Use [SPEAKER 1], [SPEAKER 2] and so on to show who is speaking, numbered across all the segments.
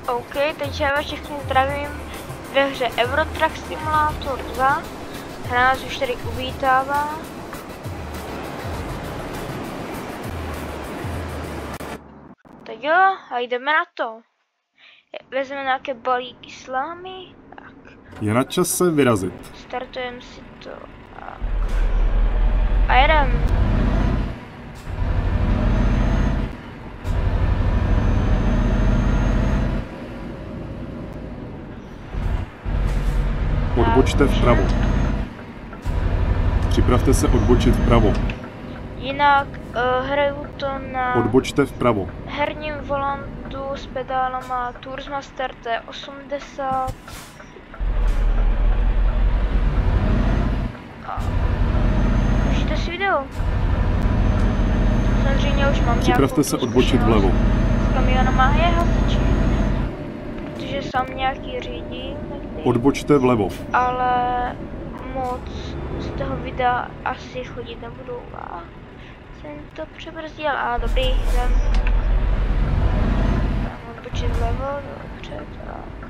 [SPEAKER 1] OK, takže vás všechny zdravím ve hře Euro Truck Simulator 2. Hra nás už tady uvítává. Tak jo, a jdeme na to. Vezmeme nějaké balíky slámy. Tak.
[SPEAKER 2] Je na čase vyrazit.
[SPEAKER 1] Startujeme si to. Tak. A jedem.
[SPEAKER 2] Odbočte vpravo. Připravte se odbočit vpravo.
[SPEAKER 1] Jinak hraju to na
[SPEAKER 2] Odbočte vpravo.
[SPEAKER 1] herním volantu s pedálama Toursmaster T80. Užijte si video. Samozřejmě už mám
[SPEAKER 2] Připravte se odbočit vlevo.
[SPEAKER 1] S kamionama je hasiči. Protože sám nějaký řídím.
[SPEAKER 2] Odbočte vlevo.
[SPEAKER 1] Ale moc z toho videa asi chodit nebudu. A jsem to přebrzdil. A dobrý, jdem. Odbočit vlevo, dobře. Tak.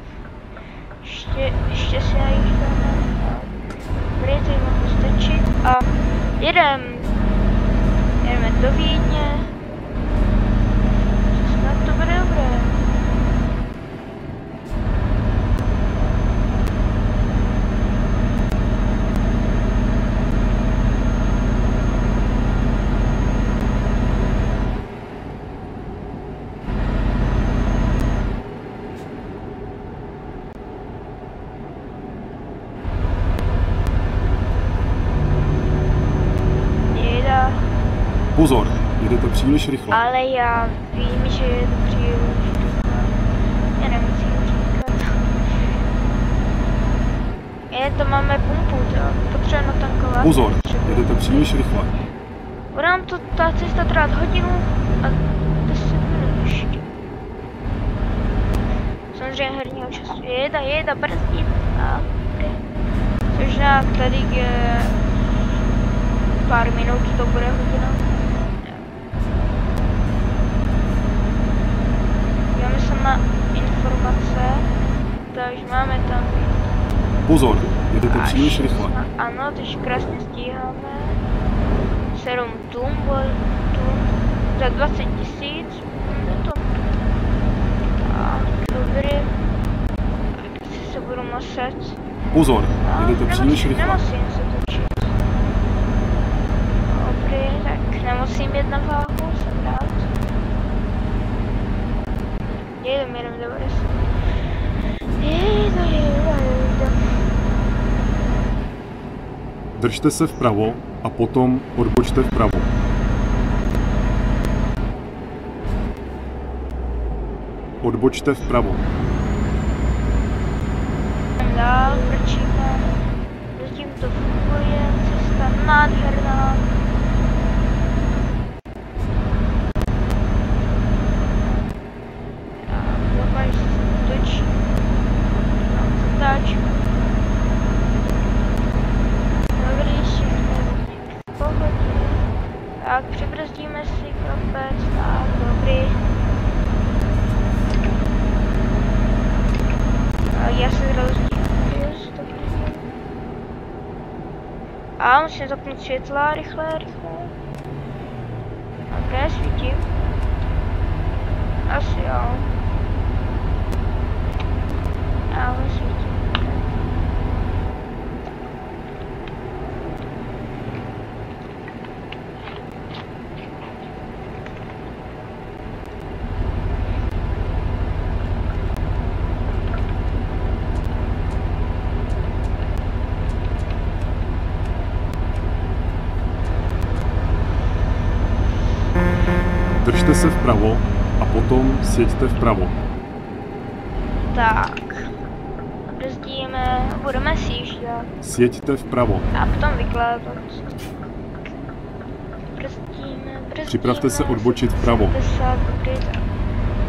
[SPEAKER 1] Ještě si najíždáme. Dobrý, to jim mohu stačit. A jedeme do Vídně. Snad to bude dobré.
[SPEAKER 2] Pozor, jedete příliš rychle.
[SPEAKER 1] Ale já vím, že je to příliš rychle. Já nemusím říkat. To máme pumpu, to potřebujeme natankovat.
[SPEAKER 2] Pozor, jedete příliš rychle.
[SPEAKER 1] Bude nám to ta cesta trvat hodinu a 10 minut ještě. Samozřejmě herního času jeda, brzdí. Což nějak tady je pár minut, to bude hodina. Díváme se na informace, takže máme tam.
[SPEAKER 2] Pozor, jedete příliš rychle.
[SPEAKER 1] Ano, teď krásně stíháme. 7 tun, za 20 000. Tak, dobrý. Tak se budu muset.
[SPEAKER 2] Pozor, jedete příliš rychle.
[SPEAKER 1] Nemusím se točit. Dobrý, tak nemusím jít na váhu, jsem rád. Jedem, dobré.
[SPEAKER 2] Držte se vpravo a potom odbočte vpravo. Odbočte vpravo.
[SPEAKER 1] Dál vrčíme. Zatím to funguje, cesta nádherná. Tak, přibrzdíme si kopec, tak, dobrý. A já se rozdílím, a musím zapnout světla, rychle. Ok, svítím. Asi jo. Ale svítím.
[SPEAKER 2] Držte se vpravo a potom sjeďte vpravo.
[SPEAKER 1] Tak. Brzdíme, budeme sjíždět.
[SPEAKER 2] Sjeďte vpravo.
[SPEAKER 1] A potom vykládat. Brzdíme.
[SPEAKER 2] Připravte se odbočit vpravo.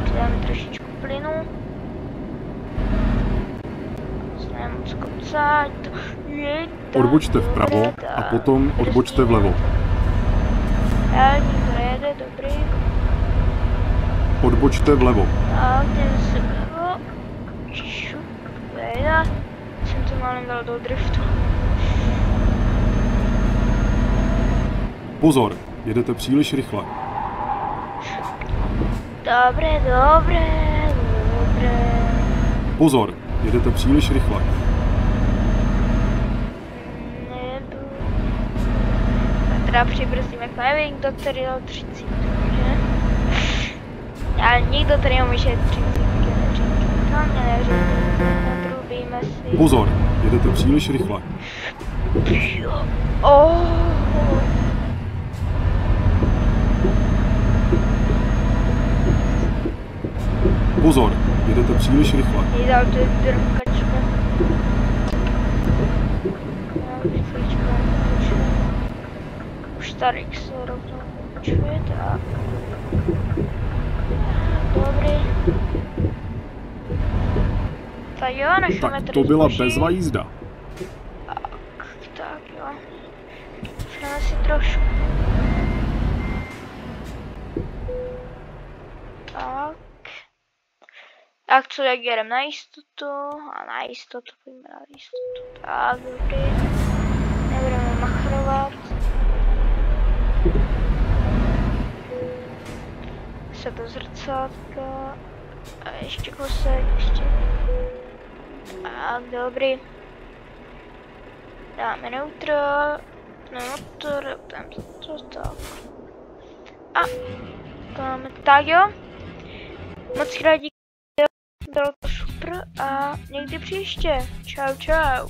[SPEAKER 1] Přidáme trošičku plynu. Jsme moc kopcát.
[SPEAKER 2] Odbočte vpravo a potom odbočte vlevo.
[SPEAKER 1] Nikdo jede, dobrý.
[SPEAKER 2] Odbočte vlevo.
[SPEAKER 1] A ten se vlevo. Já jsem to málem dal do driftu.
[SPEAKER 2] Pozor, jedete příliš rychle.
[SPEAKER 1] Dobré.
[SPEAKER 2] Pozor, jedete příliš rychle.
[SPEAKER 1] Teda přibrzdím, jak nevím, kdo tady dal 30, že? Ale nikdo tady nemůže 30, to mě neříká, netrubíme si.
[SPEAKER 2] Pozor, jedete příliš rychle. Pozor, jedete příliš rychle.
[SPEAKER 1] Dal to drkačka. Už tady se rovnou počuje, tak. Dobrý. Tak jo, než máme
[SPEAKER 2] Tak
[SPEAKER 1] tady
[SPEAKER 2] to byla
[SPEAKER 1] zboží.
[SPEAKER 2] bezva jízda.
[SPEAKER 1] Tak jo. Přijeme si trošku. Tak co, jak jedem na jistotu? A na jistotu, pojďme na jistotu. Tak, dobrý. Nebudeme machrovat. Se do zrcátka. A ještě kousek, ještě. Tak, dobrý. Dáme neutral. Na motor, tam to tak. A dáme, tak jo. Moc rádi. Bylo to super a někdy příště. Čau.